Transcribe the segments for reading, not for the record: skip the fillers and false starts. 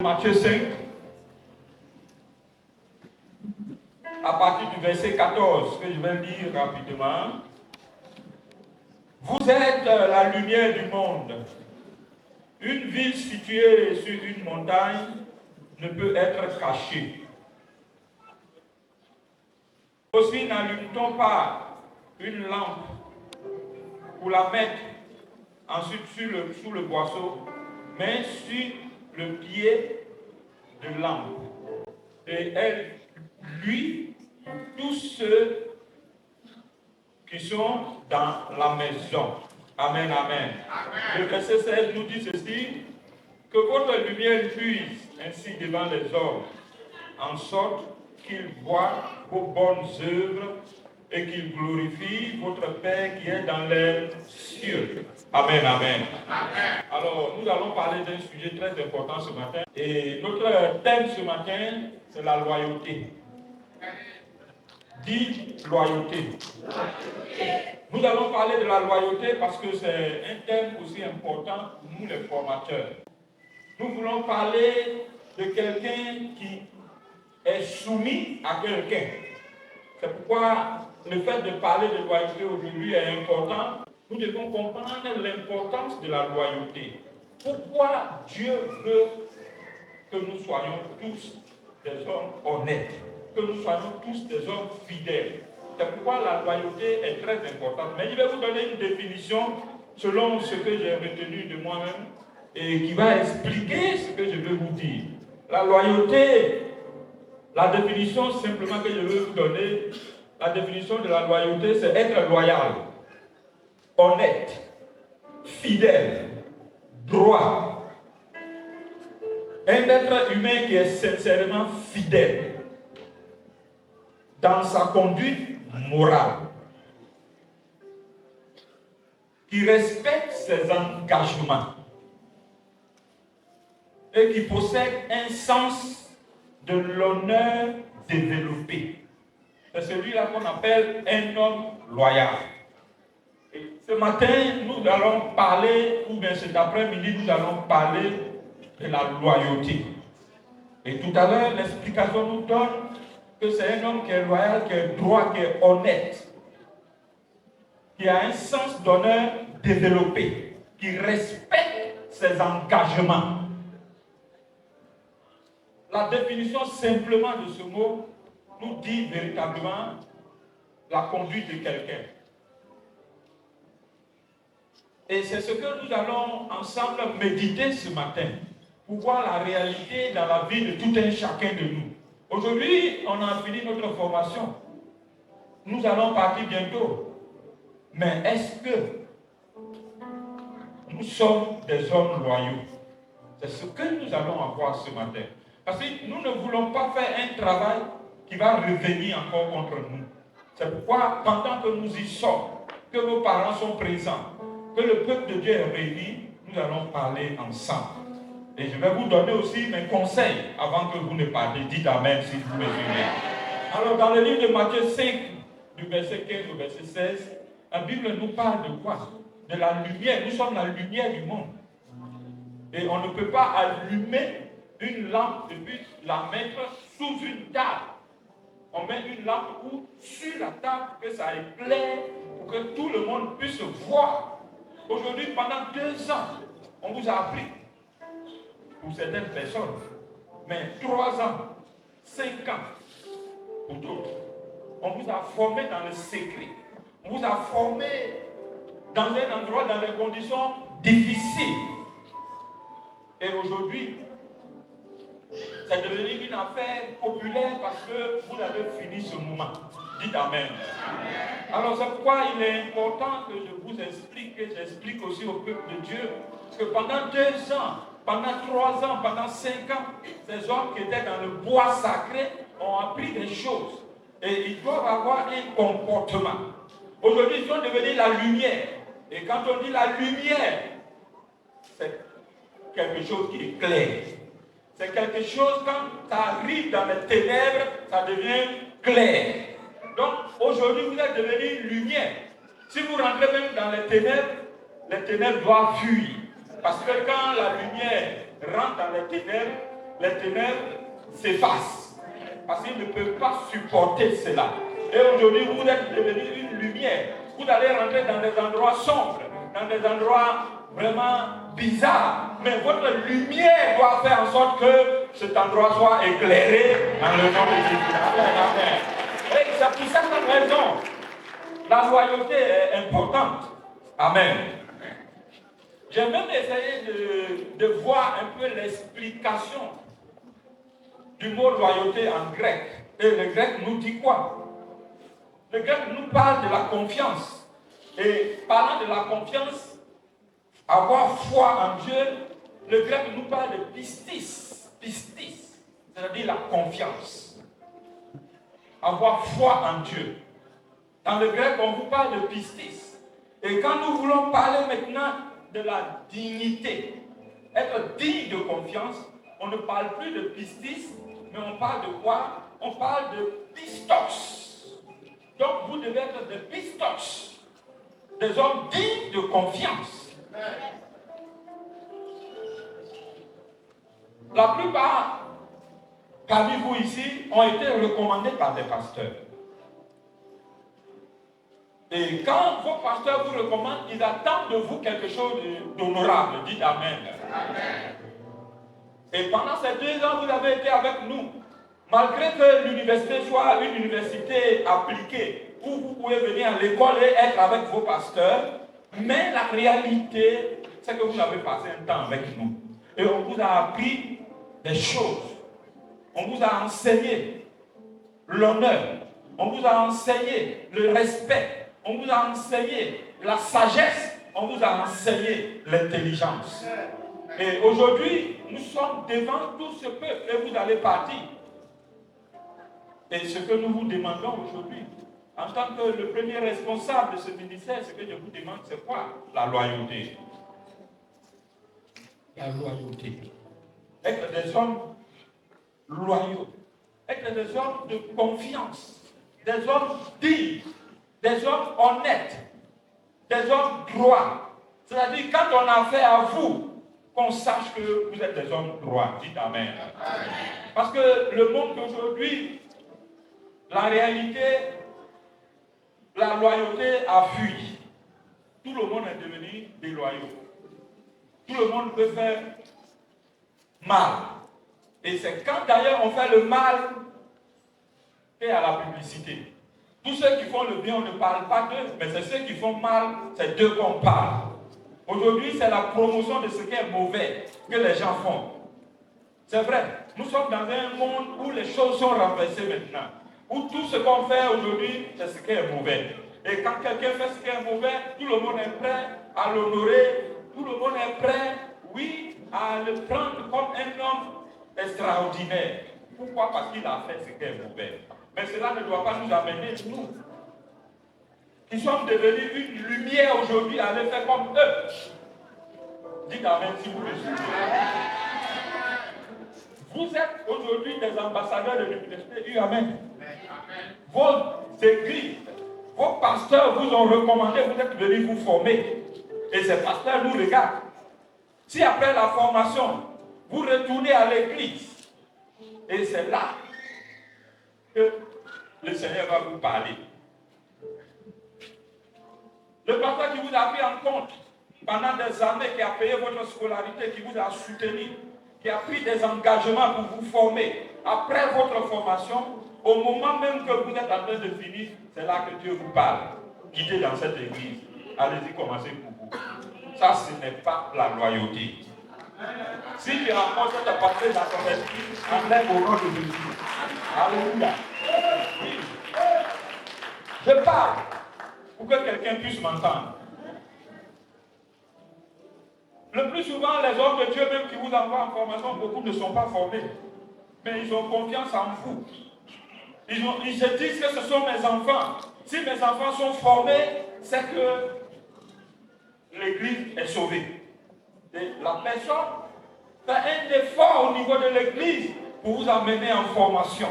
Matthieu 5, à partir du verset 14, que je vais lire rapidement. Vous êtes la lumière du monde. Une ville située sur une montagne ne peut être cachée. Aussi n'allume-t-on pas une lampe pour la mettre ensuite sous le boisseau, mais sur le pied de lampe. Et elle, lui, tous ceux qui sont dans la maison. Amen, amen. Le verset 16 nous dit ceci, que votre lumière luise ainsi devant les hommes, en sorte qu'ils voient vos bonnes œuvres et qu'ils glorifient votre Père qui est dans les cieux. Amen, amen. Amen. Alors, nous allons parler d'un sujet très important ce matin. Et notre thème ce matin, c'est la loyauté. Dit loyauté. Nous allons parler de la loyauté parce que c'est un thème aussi important pour nous les formateurs. Nous voulons parler de quelqu'un qui est soumis à quelqu'un. C'est pourquoi le fait de parler de loyauté aujourd'hui est important. Nous devons comprendre l'importance de la loyauté. Pourquoi Dieu veut que nous soyons tous des hommes honnêtes, que nous soyons tous des hommes fidèles. C'est pourquoi la loyauté est très importante. Mais je vais vous donner une définition selon ce que j'ai retenu de moi-même et qui va expliquer ce que je veux vous dire. La loyauté, la définition simplement que je veux vous donner, la définition de la loyauté, c'est être loyal, honnête, fidèle, droit. Un être humain qui est sincèrement fidèle dans sa conduite morale, qui respecte ses engagements et qui possède un sens de l'honneur développé. C'est celui-là qu'on appelle un homme loyal. Et ce matin, nous allons parler, ou bien cet après-midi, nous allons parler de la loyauté. Et tout à l'heure, l'explication nous donne que c'est un homme qui est loyal, qui est droit, qui est honnête, qui a un sens d'honneur développé, qui respecte ses engagements. La définition simplement de ce mot nous dit véritablement la conduite de quelqu'un. Et c'est ce que nous allons ensemble méditer ce matin, pour voir la réalité dans la vie de tout un chacun de nous. Aujourd'hui, on a fini notre formation. Nous allons partir bientôt. Mais est-ce que nous sommes des hommes loyaux? C'est ce que nous allons avoir ce matin. Parce que nous ne voulons pas faire un travail qui va revenir encore contre nous. C'est pourquoi, pendant que nous y sommes, que vos parents sont présents, que le peuple de Dieu est réuni, nous allons parler ensemble. Et je vais vous donner aussi mes conseils avant que vous ne parliez. Dites Amen si vous me suivez. Alors, dans le livre de Matthieu 5, du verset 15 au verset 16, la Bible nous parle de quoi? De la lumière. Nous sommes la lumière du monde. Et on ne peut pas allumer une lampe et puis la mettre sous une table. On met une lampe sur la table, que ça éclaire, pour que tout le monde puisse voir. Aujourd'hui, pendant 2 ans, on vous a appris, pour certaines personnes, mais 3 ans, 5 ans, pour d'autres. On vous a formé dans le secret. On vous a formé dans un endroit, dans des conditions difficiles. Et aujourd'hui, c'est devenu une affaire populaire parce que vous avez fini ce moment. Dites Amen. Amen. Alors c'est pourquoi il est important que je vous explique, que j'explique aussi au peuple de Dieu, que pendant 2 ans, pendant 3 ans, pendant 5 ans, ces hommes qui étaient dans le bois sacré ont appris des choses. Et ils doivent avoir un comportement. Aujourd'hui, ils sont devenus la lumière. Et quand on dit la lumière, c'est quelque chose qui est clair. C'est quelque chose, quand ça arrive dans les ténèbres, ça devient clair. Donc, aujourd'hui, vous êtes devenus lumière. Si vous rentrez même dans les ténèbres doivent fuir. Parce que quand la lumière rentre dans les ténèbres, les ténèbres s'effacent. Parce qu'ils ne peuvent pas supporter cela. Et aujourd'hui, vous êtes devenus une lumière. Vous allez rentrer dans des endroits sombres, dans des endroits vraiment bizarres. Mais votre lumière doit faire en sorte que cet endroit soit éclairé dans le nom de Jésus. Amen. Et c'est pour cette raison, la loyauté est importante. Amen. J'ai même essayé de voir un peu l'explication du mot loyauté en grec. Et le grec nous dit quoi? Le grec nous parle de la confiance. Et parlant de la confiance, avoir foi en Dieu, le grec nous parle de pistis. Pistis, c'est-à-dire la confiance. Avoir foi en Dieu. Dans le grec, on vous parle de pistis. Et quand nous voulons parler maintenant de la dignité, être digne de confiance, on ne parle plus de pistis, mais on parle de quoi? On parle de pistos. Donc vous devez être des pistos, des hommes dignes de confiance. La plupart parmi vous ici ont été recommandés par des pasteurs. Et quand vos pasteurs vous recommandent, ils attendent de vous quelque chose d'honorable. Dites Amen. Amen. Et pendant ces 2 ans, vous avez été avec nous. Malgré que l'université soit une université appliquée, où vous pouvez venir à l'école et être avec vos pasteurs, mais la réalité, c'est que vous avez passé un temps avec nous. Et on vous a appris des choses. On vous a enseigné l'honneur. On vous a enseigné le respect. On vous a enseigné la sagesse. On vous a enseigné l'intelligence. Et aujourd'hui, nous sommes devant tout ce peuple et vous allez partir. Et ce que nous vous demandons aujourd'hui, en tant que le premier responsable de ce ministère, ce que je vous demande, c'est quoi? La loyauté. La loyauté. Être des hommes loyaux. Être des hommes de confiance. Des hommes dignes. Des hommes honnêtes. Des hommes droits. C'est-à-dire, quand on a affaire à vous, qu'on sache que vous êtes des hommes droits. Dites Amen. Amen. Parce que le monde d'aujourd'hui, la réalité, la loyauté a fui. Tout le monde est devenu déloyaux. Tout le monde peut faire mal. Et c'est quand d'ailleurs on fait le mal et à la publicité. Tous ceux qui font le bien, on ne parle pas d'eux, mais c'est ceux qui font mal, c'est d'eux qu'on parle. Aujourd'hui, c'est la promotion de ce qui est mauvais que les gens font. C'est vrai, nous sommes dans un monde où les choses sont renversées maintenant. Où tout ce qu'on fait aujourd'hui, c'est ce qui est mauvais. Et quand quelqu'un fait ce qui est mauvais, tout le monde est prêt à l'honorer, tout le monde est prêt, oui, à le prendre comme un homme extraordinaire. Pourquoi? Parce qu'il a fait ce qui est mauvais. Mais cela ne doit pas nous amener, nous, qui sommes devenus une lumière aujourd'hui, à le faire comme eux. Dites Amen si vous le suivez. Vous êtes aujourd'hui des ambassadeurs de l'université Amen. Vos églises, vos pasteurs vous ont recommandé, vous êtes venus vous former. Et ces pasteurs nous regardent. Si après la formation, vous retournez à l'église, et c'est là que le Seigneur va vous parler. Le pasteur qui vous a pris en compte pendant des années, qui a payé votre scolarité, qui vous a soutenu, qui a pris des engagements pour vous former, après votre formation, au moment même que vous êtes en train de finir, c'est là que Dieu vous parle. Quittez dans cette église. Allez-y, commencez pour vous. Ça, ce n'est pas la loyauté. Si tu rencontres cette partie dans ton esprit, enlève au nom de Jésus. Alléluia. Oui. Je parle pour que quelqu'un puisse m'entendre. Le plus souvent, les hommes de Dieu, même qui vous envoient en formation, beaucoup ne sont pas formés. Mais ils ont confiance en vous. Ils se disent que ce sont mes enfants. Si mes enfants sont formés, c'est que l'église est sauvée. Et la personne fait un effort au niveau de l'église pour vous amener en formation.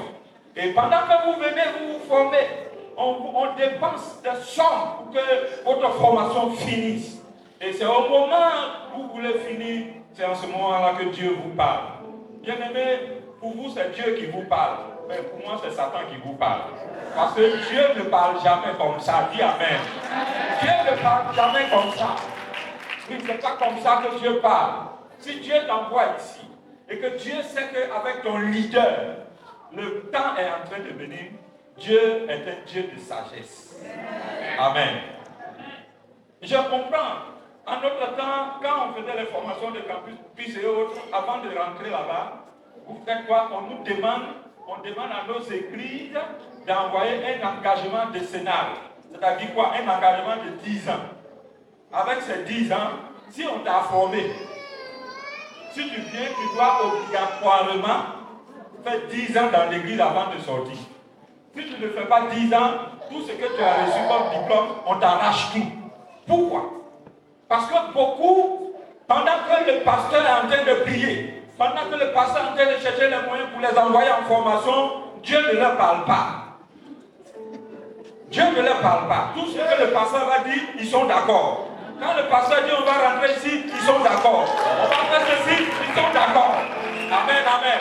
Et pendant que vous venez, vous vous formez, on dépense des sommes pour que votre formation finisse. Et c'est au moment où vous voulez finir, c'est en ce moment-là que Dieu vous parle. Bien-aimés, pour vous, c'est Dieu qui vous parle. Mais pour moi, c'est Satan qui vous parle. Parce que Dieu ne parle jamais comme ça. Dis Amen. Dieu ne parle jamais comme ça. Oui, ce n'est pas comme ça que Dieu parle. Si Dieu t'envoie ici, et que Dieu sait qu'avec ton leader, le temps est en train de venir, Dieu est un Dieu de sagesse. Amen. Je comprends. En notre temps, quand on faisait les formations de campus et autres, avant de rentrer là-bas, vous faites quoi? On demande à nos églises d'envoyer un engagement décennal. C'est-à-dire quoi? Un engagement de 10 ans. Avec ces 10 ans, si on t'a formé, si tu viens, tu dois obligatoirement faire 10 ans dans l'église avant de sortir. Si tu ne fais pas 10 ans, tout ce que tu as reçu comme diplôme, on t'arrache tout. Pourquoi? Parce que beaucoup, pendant que le pasteur est en train de prier, pendant que le pasteur est en train de chercher les moyens pour les envoyer en formation, Dieu ne leur parle pas. Dieu ne leur parle pas. Tout ce que le pasteur va dire, ils sont d'accord. Quand le pasteur dit on va rentrer ici, ils sont d'accord. On va faire ceci, ils sont d'accord. Amen, amen.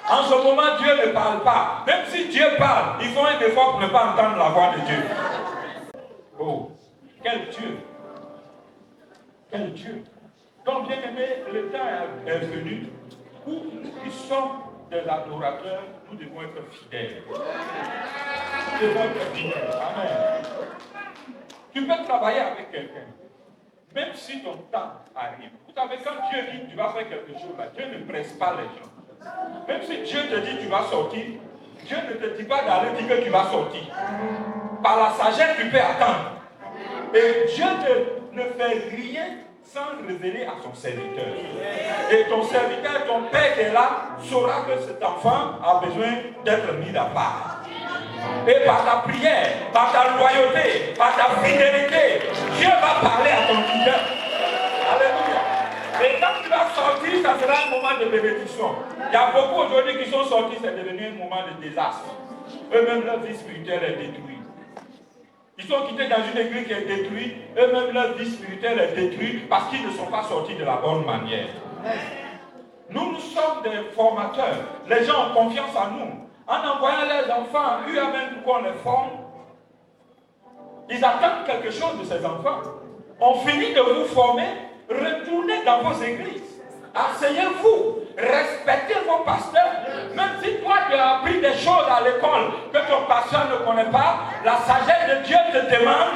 En ce moment, Dieu ne parle pas. Même si Dieu parle, ils font un effort pour ne pas entendre la voix de Dieu. Oh, quel Dieu! Quel Dieu! Donc, bien aimé, le temps est venu où nous qui sommes des adorateurs, nous devons être fidèles. Nous devons être fidèles. Amen. Tu peux travailler avec quelqu'un, même si ton temps arrive. Vous savez, quand Dieu dit tu vas faire quelque chose, là, Dieu ne presse pas les gens. Même si Dieu te dit tu vas sortir, Dieu ne te dit pas d'aller dire que tu vas sortir. Par la sagesse, tu peux attendre. Et Dieu ne fait rien sans révéler à son serviteur. Et ton serviteur, ton père qui est là, saura que cet enfant a besoin d'être mis à part. Et par ta prière, par ta loyauté, par ta fidélité, Dieu va parler à ton leader. Alléluia. Et quand tu vas sortir, ça sera un moment de bénédiction. Il y a beaucoup aujourd'hui qui sont sortis, c'est devenu un moment de désastre. Eux-mêmes, leur vie spirituelle est détruite. Ils sont quittés dans une église qui est détruite. Eux-mêmes, leur vie spirituelle est détruite parce qu'ils ne sont pas sortis de la bonne manière. Nous sommes des formateurs. Les gens ont confiance en nous. En envoyant leurs enfants à UAMN pour qu'on les forme, ils attendent quelque chose de ces enfants. On finit de vous former, retournez dans vos églises. Asseyez-vous, respectez vos pasteurs. Même si toi tu as appris des choses à l'école que ton pasteur ne connaît pas, la sagesse de Dieu te demande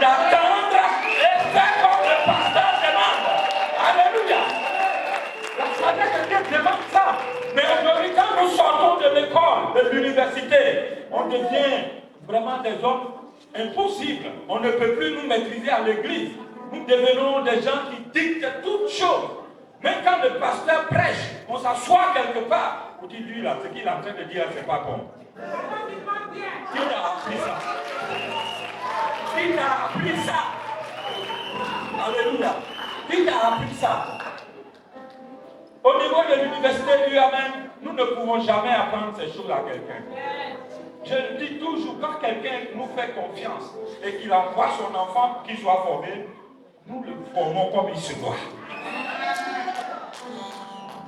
d'attendre et faire comme le pasteur demande. Alléluia. La sagesse de Dieu demande ça. Mais aujourd'hui, quand nous sortons de l'école, de l'université, on devient vraiment des hommes impossibles. On ne peut plus nous maîtriser à l'église. Nous devenons des gens qui dictent toutes choses. Même quand le pasteur prêche, on s'assoit quelque part. On dit, lui là, ce qu'il est en train de dire, c'est pas bon. Qui t'a appris ça? Qui t'a appris ça? Alléluia. Qui t'a appris ça? Au niveau de l'université UAMN, nous ne pouvons jamais apprendre ces choses à quelqu'un. Je le dis toujours, quand quelqu'un nous fait confiance et qu'il envoie son enfant qu'il soit formé, nous le formons comme il se doit.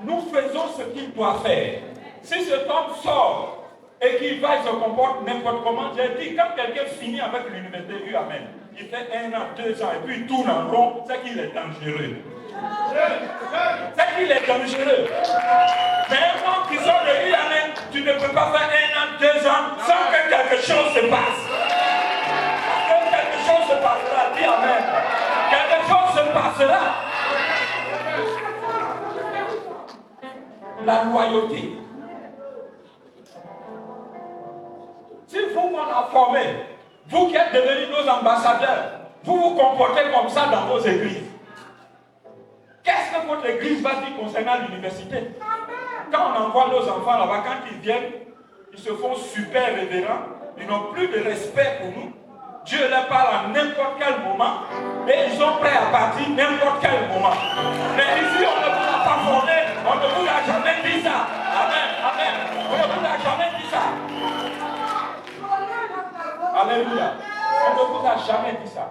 Nous faisons ce qu'il doit faire. Si cet homme sort et qu'il va et se comporte n'importe comment, j'ai dit, quand quelqu'un finit avec l'université UAMN, il fait 1 an, 2 ans et puis il tourne en rond, c'est qu'il est dangereux. C'est qu'il est dangereux. Mais un homme qui sort de l'UAMN, tu ne peux pas faire 1 an, 2 ans sans que quelque chose se passe. Parce que quelque chose se passera, dis amen. Quelque chose se passera. La loyauté. Si vous qu'on a formé, vous qui êtes devenus nos ambassadeurs, vous vous comportez comme ça dans vos églises. Qu'est-ce que votre église va dire concernant l'université? Quand on envoie nos enfants là-bas, quand ils viennent, ils se font super révérents, ils n'ont plus de respect pour nous. Dieu leur parle à n'importe quel moment et ils sont prêts à partir n'importe quel moment. Mais ici, on ne vous a pas formé, on ne vous a jamais dit ça. Amen, amen. On ne vous a jamais dit ça. Alléluia. On ne vous a jamais dit ça.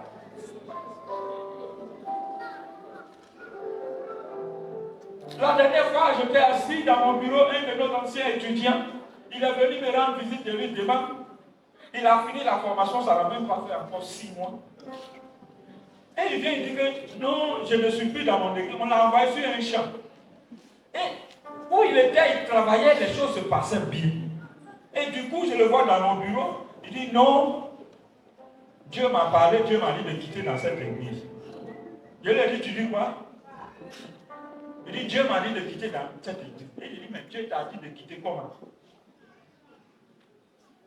La dernière fois, je j'étais assis dans mon bureau, un de nos anciens étudiants, il est venu me rendre visite de lui demain. Il a fini la formation, ça n'a même pas fait encore 6 mois. Et il vient, il dit que non, je ne suis plus dans mon église. On l'a envoyé sur un champ. Et où il était, il travaillait, les choses se passaient bien. Et du coup, je le vois dans mon bureau. Il dit non, Dieu m'a parlé, Dieu m'a dit de quitter dans cette église. Je lui ai dit, tu dis quoi? Il dit, Dieu m'a dit de quitter dans cette église. Et il dit, mais Dieu t'a dit de quitter comment?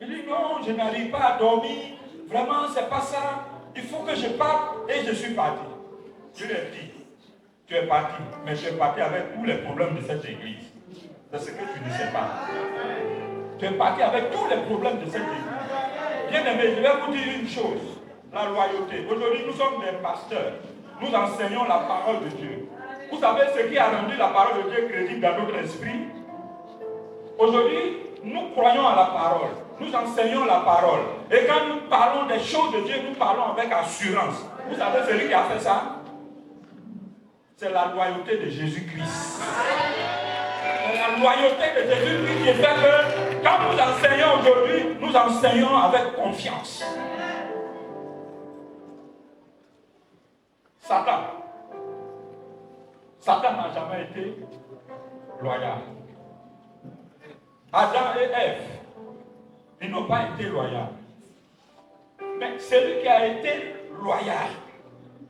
Il dit, non, je n'arrive pas à dormir. Vraiment, c'est pas ça. Il faut que je parte. Et je suis parti. Je lui ai dit, tu es parti, mais tu es parti avec tous les problèmes de cette église. C'est ce que tu ne sais pas. Tu es parti avec tous les problèmes de cette église. Bien aimé, je vais vous dire une chose. La loyauté. Aujourd'hui, nous sommes des pasteurs. Nous enseignons la parole de Dieu. Vous savez ce qui a rendu la parole de Dieu crédible dans notre esprit? Aujourd'hui, nous croyons à la parole. Nous enseignons la parole. Et quand nous parlons des choses de Dieu, nous parlons avec assurance. Vous savez celui qui a fait ça? C'est la loyauté de Jésus-Christ. C'est la loyauté de Jésus-Christ qui fait que quand nous enseignons aujourd'hui, nous enseignons avec confiance. Satan n'a jamais été loyal. Adam et Ève, ils n'ont pas été loyaux. Mais celui qui a été loyal,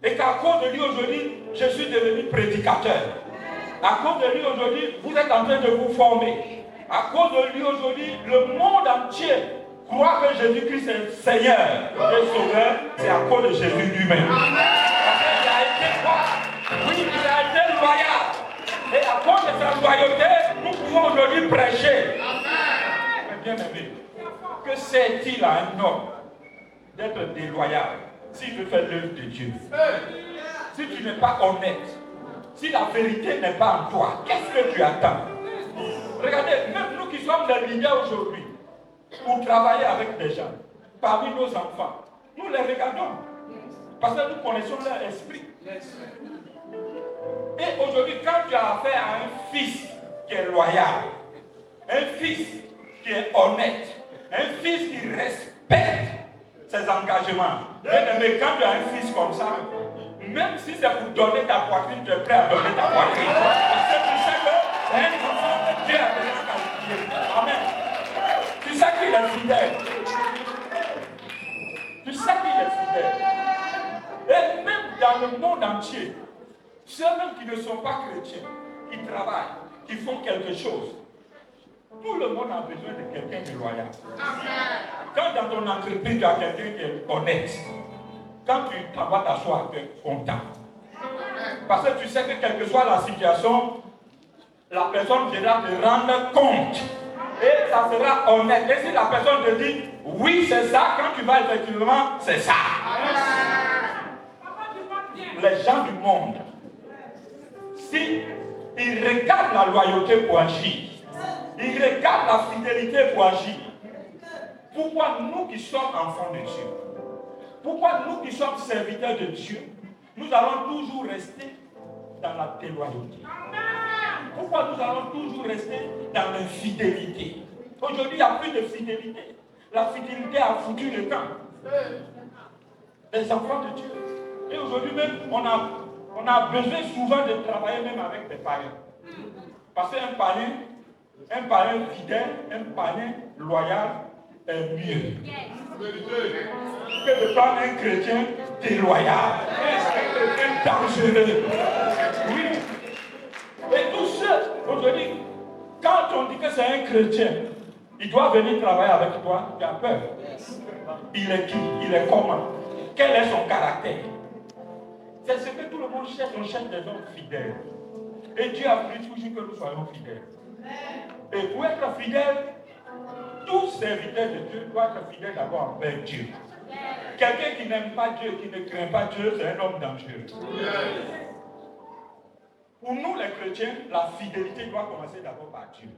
et qu'à cause de lui aujourd'hui, je suis devenu prédicateur. À cause de lui aujourd'hui, vous êtes en train de vous former. À cause de lui aujourd'hui, le monde entier croit que Jésus-Christ est Seigneur et Sauveur. C'est à cause de Jésus lui-même. Il a été quoi? Oui, il a été loyal. Et à cause de sa loyauté, nous pouvons aujourd'hui prêcher. Mais bien aimé, que sert-il à un homme d'être déloyal s'il veut faire l'œuvre de Dieu? Si tu n'es pas honnête, si la vérité n'est pas en toi, qu'est-ce que tu attends? Regardez, même nous qui sommes des leaders aujourd'hui, pour travailler avec des gens, parmi nos enfants, nous les regardons, parce que nous connaissons leur esprit. Et aujourd'hui, quand tu as affaire à un fils qui est loyal, un fils qui est honnête, un fils qui respecte ses engagements, mais quand tu as un fils comme ça, même si c'est pour donner ta poitrine, tu es prêt à donner ta poitrine. Parce que tu sais que c'est un enfant que Dieu a déjà qualifié. Amen. Tu sais qu'il est fidèle. Tu sais qu'il est fidèle. Et même dans le monde entier, ceux même qui ne sont pas chrétiens, qui travaillent, qui font quelque chose, tout le monde a besoin de quelqu'un de loyal. Quand dans ton entreprise, tu as quelqu'un qui est honnête, quand tu t'en vas t'asseoir, tu es content. Parce que tu sais que quelle que soit la situation, la personne devra te rendre compte. Et ça sera honnête. Et si la personne te dit, oui, c'est ça, quand tu vas effectivement, c'est ça. Les gens du monde, si ils regardent la loyauté pour agir, ils regardent la fidélité pour agir, pourquoi nous qui sommes enfants de Dieu, pourquoi nous qui sommes serviteurs de Dieu, nous allons toujours rester dans la déloyauté? Pourquoi nous allons toujours rester dans l'infidélité? Aujourd'hui, il n'y a plus de fidélité. La fidélité a foutu le camp. Les enfants de Dieu. Et aujourd'hui même, on a besoin souvent de travailler même avec des parents. Parce qu'un parrain fidèle, un parrain loyal est mieux que de prendre un chrétien déloyal, un chrétien dangereux. Oui. Et tous ceux, aujourd'hui, quand on dit que c'est un chrétien, il doit venir travailler avec toi, tu as peur. Il est qui? Il est comment? Quel est son caractère? C'est ce que tout le monde cherche, on cherche des hommes fidèles. Et Dieu a voulu toujours que nous soyons fidèles. Et pour être fidèle, tout serviteur de Dieu doit être fidèle d'abord envers Dieu. Quelqu'un qui n'aime pas Dieu, qui ne craint pas Dieu, c'est un homme dangereux. Pour nous les chrétiens, la fidélité doit commencer d'abord par Dieu.